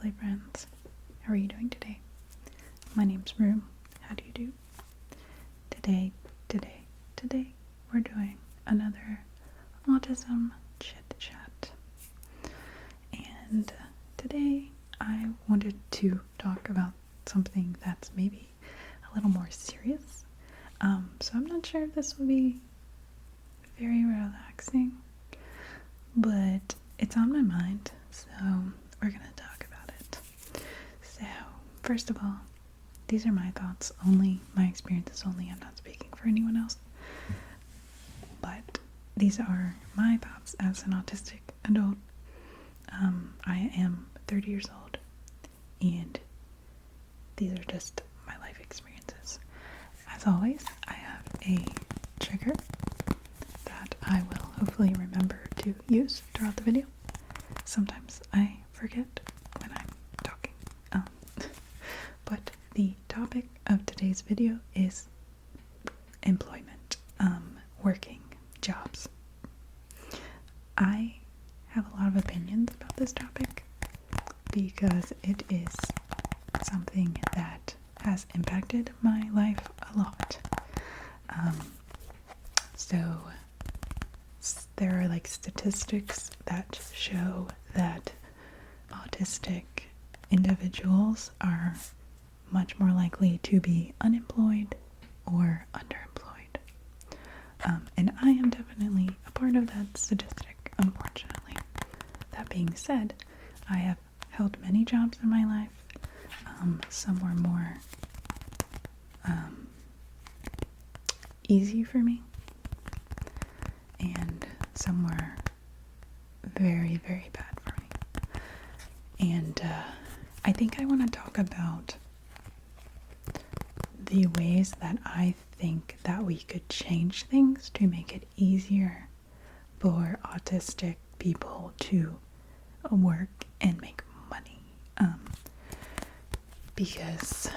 lovely friends. How are you doing today? My name's Rue. How do you do? Today, we're doing another Autism Chit Chat. And today I wanted to talk about something that's maybe a little more serious. So I'm not sure if this will be very relaxing, but it's on my mind, so we're gonna talk about it. So, first of all, these are my thoughts only, my experiences only. I'm not speaking for anyone else. But these are my thoughts as an autistic adult. I am 30 years old, and these are just my life experiences. As always, I have a trigger that I will hopefully remember to use throughout the video. Sometimes I forget when I'm talking. But the topic of today's video is employment, working, jobs. I have a lot of opinions about this topic because it is something that has impacted my life a lot. So there are like statistics that show that autistic individuals are much more likely to be unemployed or underemployed. And I am definitely a part of that statistic, unfortunately. That being said, I have held many jobs in my life. Some were more easy for me, and some were very, very bad for me. And I think I want to talk about the ways that I think that we could change things to make it easier for autistic people to work and make money. Because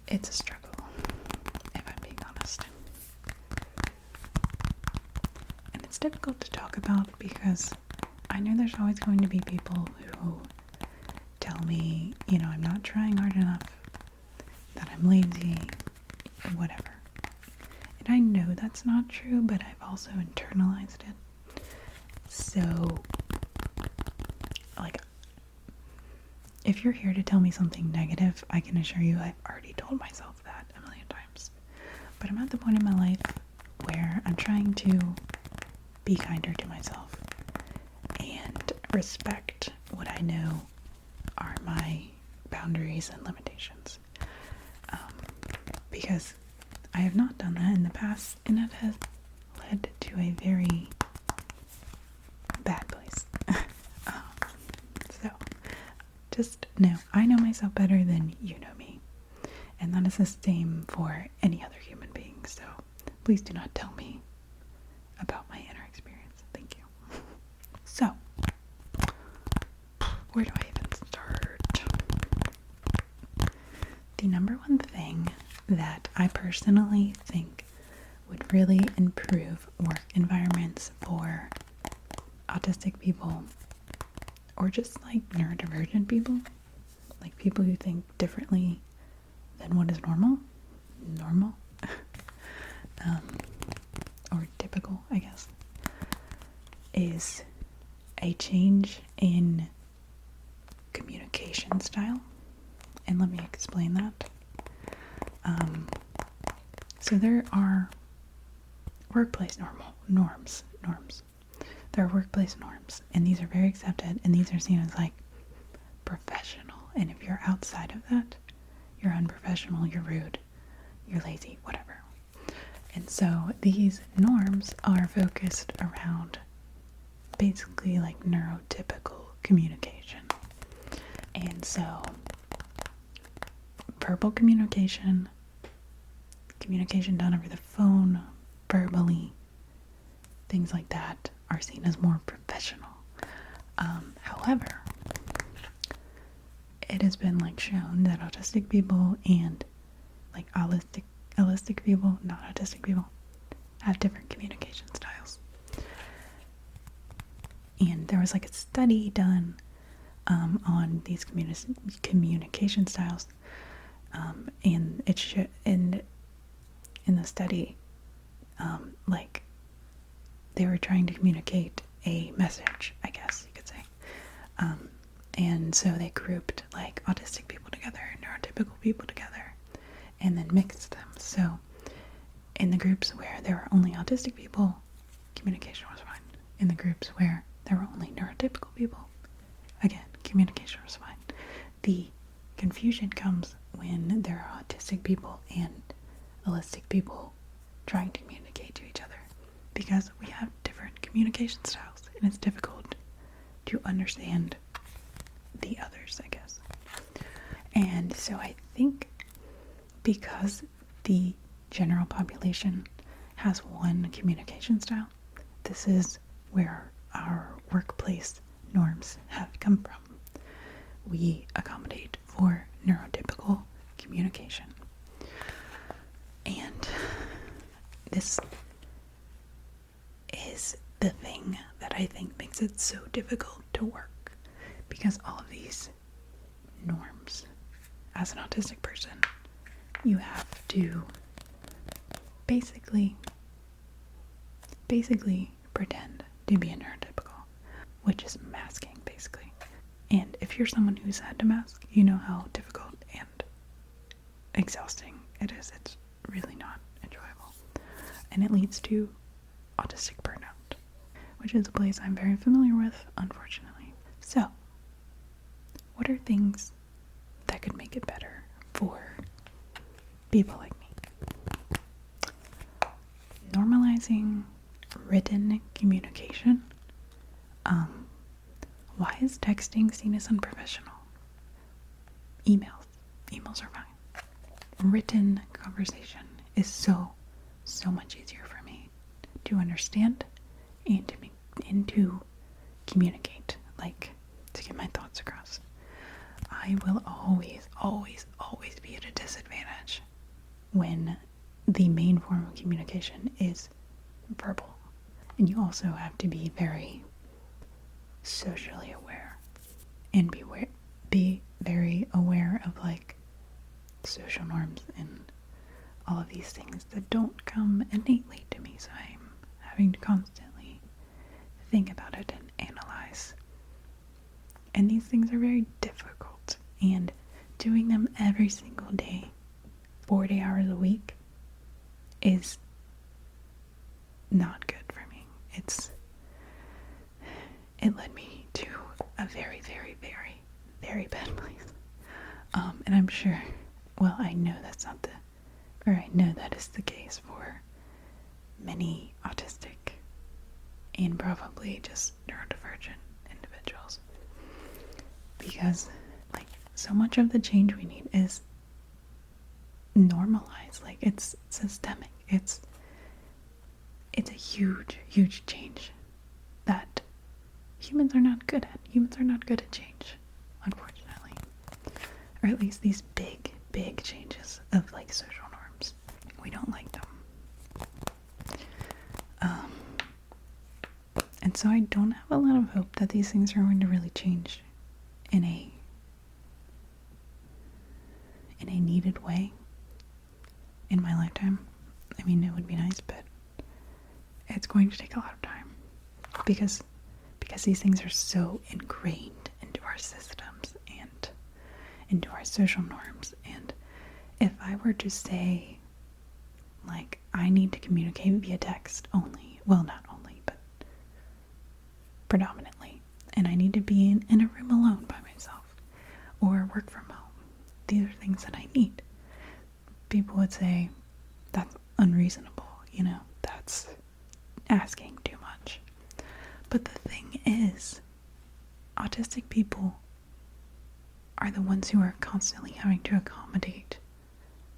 it's a struggle, if I'm being honest. And it's difficult to talk about because I know there's always going to be people who tell me, I'm not trying hard enough, that I'm lazy, whatever. And I know that's not true, but I've also internalized it. So, if you're here to tell me something negative, I can assure you I've already told myself that a million times. But I'm at the point in my life where I'm trying to be kinder to myself and respect what I know are my boundaries and limitations. Because I have not done that in the past, and it has led to a very bad place. So, just know, I know myself better than you know me. And that is the same for any other human being. So, please do not tell me about my inner experience. Thank you. So, where do I even start? The number one thing that I personally think would really improve work environments for autistic people, or just like neurodivergent people, like people who think differently than what is normal, or typical, I guess, is a change in communication style. And let me explain that. So there are workplace norms. There are workplace norms, and these are very accepted, and these are seen as like professional. And if you're outside of that, you're unprofessional, you're rude, you're lazy, whatever. And so these norms are focused around basically like neurotypical communication. And so verbal communication done over the phone, verbally, things like that are seen as more professional. However, it has been shown that autistic people and allistic people, not autistic people, have different communication styles. And there was a study done on these communication styles, and it should in the study, like they were trying to communicate a message, I guess you could say, and so they grouped like autistic people together and neurotypical people together, and then mixed them. So in the groups where there were only autistic people, communication was fine. In the groups where there were only neurotypical people, again, communication was fine. The confusion comes when there are autistic people and allistic people trying to communicate to each other, because we have different communication styles, and it's difficult to understand the others, I guess. And so I think because the general population has one communication style, this is where our workplace norms have come from. We accommodate for neurotypical communication. And this is the thing that I think makes it so difficult to work, because all of these norms, as an autistic person, you have to basically pretend to be a neurotypical, which is masking, basically. And if you're someone who's had to mask, you know how difficult and exhausting it is. It's really not enjoyable. And it leads to autistic burnout, which is a place I'm very familiar with, unfortunately. So, what are things that could make it better for people like me? Normalizing written communication. Why is texting seen as unprofessional? Emails are fine. Written conversation is so much easier for me to understand and to communicate, like to get my thoughts across. I will always be at a disadvantage when the main form of communication is verbal. And you also have to be very socially aware and be very aware of like social norms and all of these things that don't come innately to me. So I'm having to constantly think about it and analyze. And these things are very difficult, and doing them every single day, 40 hours a week, is not good for me. It led me to a very, very, very, very bad place. And I'm sure, well, I know I know that is the case for many autistic and probably just neurodivergent individuals. Because, like, so much of the change we need is normalized. Like, it's systemic. It's a huge, huge change that humans are not good at. Humans are not good at change, unfortunately. Or at least these big, big changes of, like, social norms. We don't like them. And so I don't have a lot of hope that these things are going to really change in a needed way in my lifetime. I mean, it would be nice, but it's going to take a lot of time because these things are so ingrained into our systems and into our social norms. And if I were to say, like, I need to communicate via text only, well, not only, but predominantly, and I need to be in a room alone by myself or work from home, these are things that I need, people would say that's unreasonable, that's asking too much. But the thing is, autistic people are the ones who are constantly having to accommodate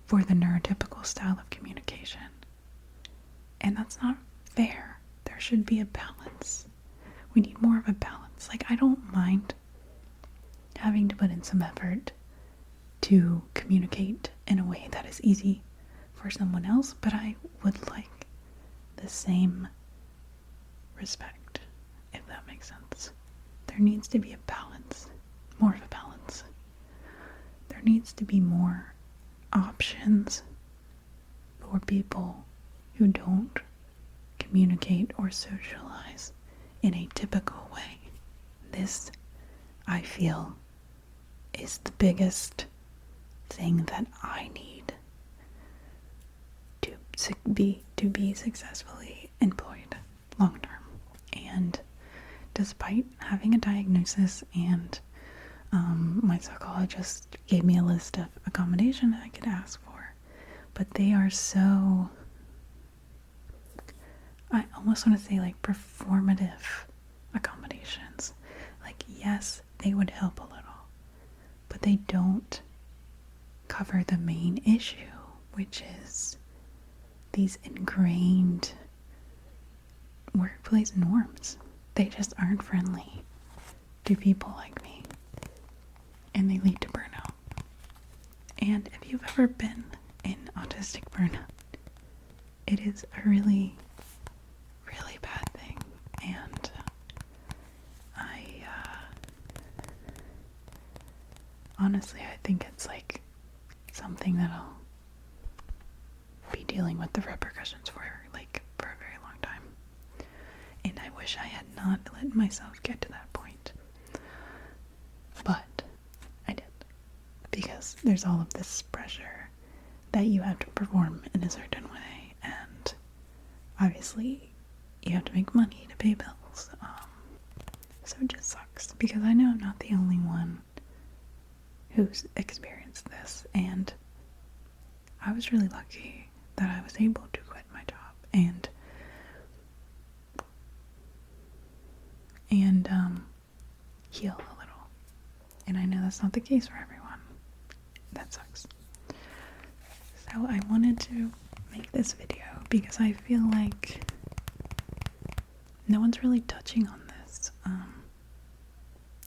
for the neurotypical style of communication. And that's not fair. There should be a balance. We need more of a balance. Like, I don't mind having to put in some effort to communicate in a way that is easy for someone else, but I would like the same respect, if that makes sense. There needs to be a balance needs to be more options for people who don't communicate or socialize in a typical way. This, I feel, is the biggest thing that I need to be successfully employed long term. And despite having a diagnosis and my psychologist gave me a list of accommodations I could ask for, but they are so, I almost want to say like performative accommodations. Like, yes, they would help a little, but they don't cover the main issue, which is these ingrained workplace norms. They just aren't friendly to people like me, and they lead to burnout. And if you've ever been in autistic burnout, it is a really, really bad thing. And honestly, I think it's like something that I'll be dealing with the repercussions for a very long time. And I wish I had not let myself get to that point. But I did. Because there's all of this pressure that you have to perform in a certain way. And obviously, you have to make money to pay bills. So it just sucks. Because I know I'm not the only one who's experienced this. And I was really lucky that I was able to quit my job and heal a little. And I know that's not the case for everyone. That sucks. So I wanted to make this video because I feel like no one's really touching on this.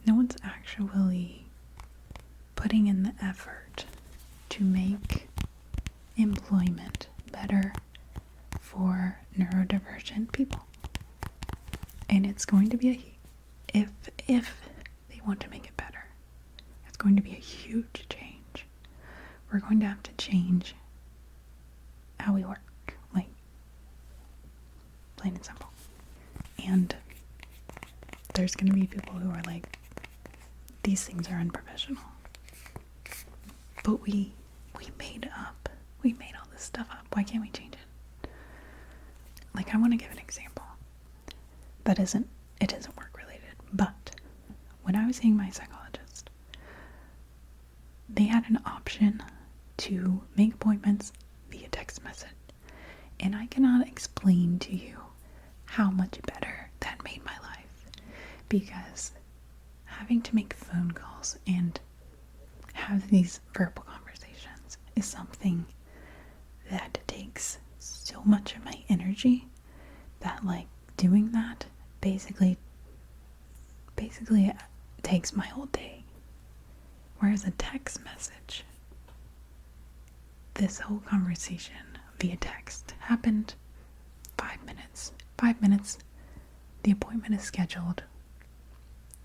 No one's actually putting in the effort to make employment better for neurodivergent people. And it's going to be if they want to make it better, it's going to be a huge change. We're going to have to change how we work, like plain and simple. And there's going to be people who are like, these things are unprofessional. But we made all this stuff up. Why can't we change it? Like, I want to give an example that isn't work related, but when I was seeing my psychologist, they had an option to make appointments via text message, and I cannot explain to you how much better that made my life, because having to make phone calls and have these verbal conversations is something that takes so much of my energy that, like, doing that basically takes my whole day. Whereas a text message, this whole conversation via text happened 5 minutes. 5 minutes, the appointment is scheduled.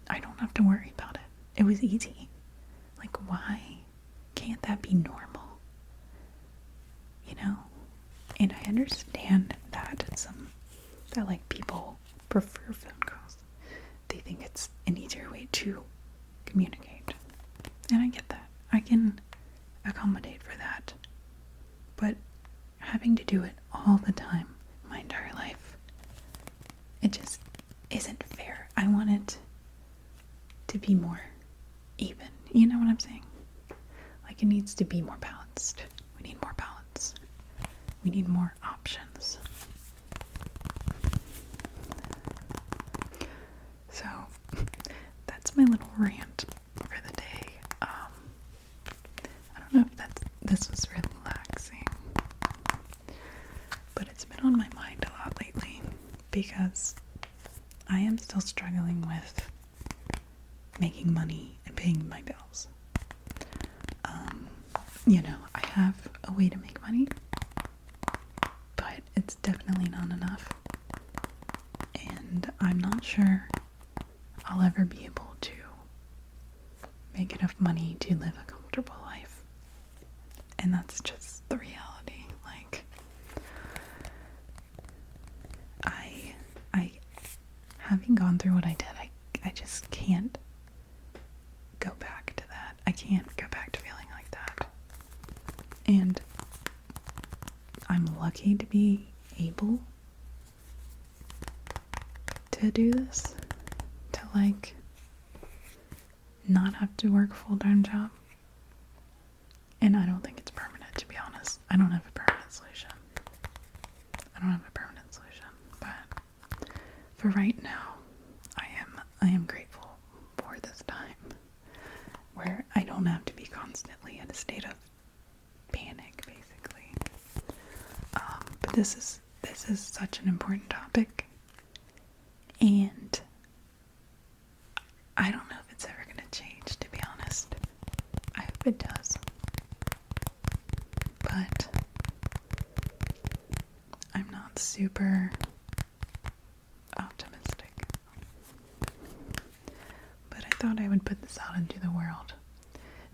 I don't have to worry about it. It was easy. Like, why can't that be normal? You know? And I understand that like people prefer phone calls. They think it's an easier way to communicate. And I get that. I can accommodate for that. But having to do it all the time, my entire life, it just isn't fair. I want it to be more even. You know what I'm saying? Like, it needs to be more balanced. We need more balance. We need more options. So, that's my little rant for the day. I don't know if this was relaxing, but it's been on my mind a lot lately because I am still struggling with making money and paying my bills. You know, I have a way to make money, but it's definitely not enough. And I'm not sure I'll ever be able to make enough money to live a comfortable comfortable life. And that's just the reality. Like, I having gone through what I did, I just can't go back to that. I can't go back to feeling like that. And I'm lucky to be able to do this, to like not have to work a full-time job. And I don't think it's permanent, to be honest. I don't have a permanent solution. But for right now, I am grateful for this time where I don't have to be constantly in a state of panic, basically. But this is such an important topic, and I don't know if it's ever going to change, to be honest. I hope it does. But I'm not super optimistic. But I thought I would put this out into the world.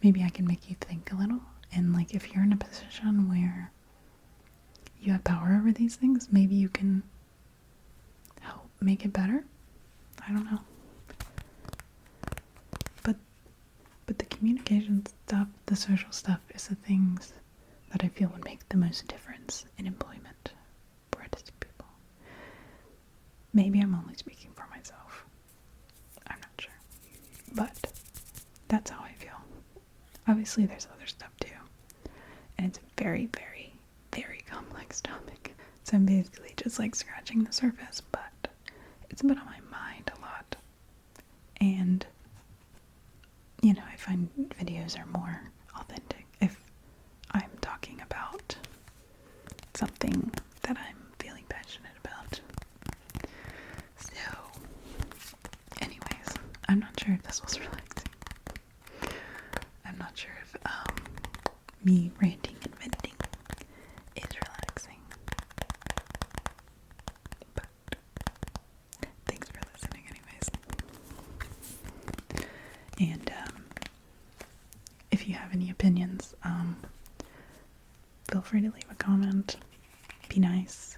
Maybe I can make you think a little. And like, if you're in a position where you have power over these things, maybe you can help make it better. I don't know. But the communication stuff, the social stuff, is the things that I feel would make the most difference in employment for autistic people. Maybe I'm only speaking for myself. I'm not sure. But that's how I feel. Obviously, there's other stuff too. And it's a very, very, very complex topic. So I'm basically just like scratching the surface, but it's been on my mind a lot. And, you know, I find videos are more authentic if I'm talking about something that I'm feeling passionate about. So, anyways, I'm not sure if this was relaxing. I'm not sure if me ranting and venting is relaxing. But thanks for listening anyways. And if you have any opinions, feel free to leave a comment. Be nice.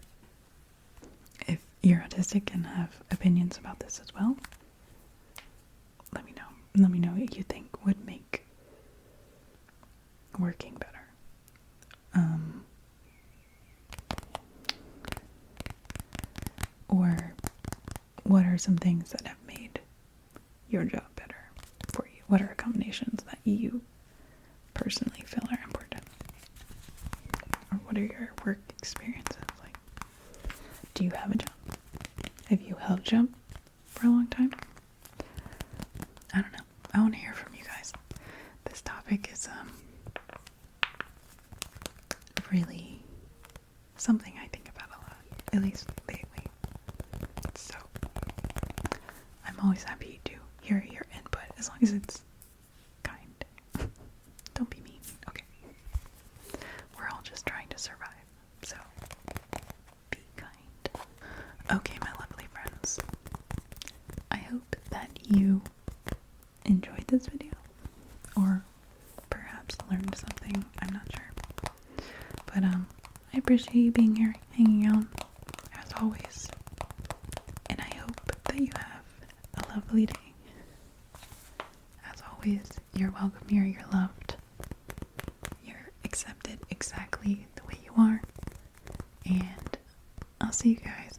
If you're autistic and have opinions about this as well, let me know. Let me know what you think would make working better. Or what are some things that have made your job better for you? What are accommodations that you personally feel are important? Or what are your work experiences like? Do you have a job? Have you held a job for a long time? I don't know. I want to hear from you guys. This topic is really something I think about a lot, at least lately. So I'm always happy to hear your input, as long as it's kind. Don't be mean, okay? We're all just trying to survive, so be kind. Okay, my lovely friends. I hope that you enjoyed this video, or perhaps learned something. I'm not sure. But I appreciate you being here, hanging out, as always. And I hope that you have a lovely day. As always, you're welcome here, you're loved. You're accepted exactly the way you are. And I'll see you guys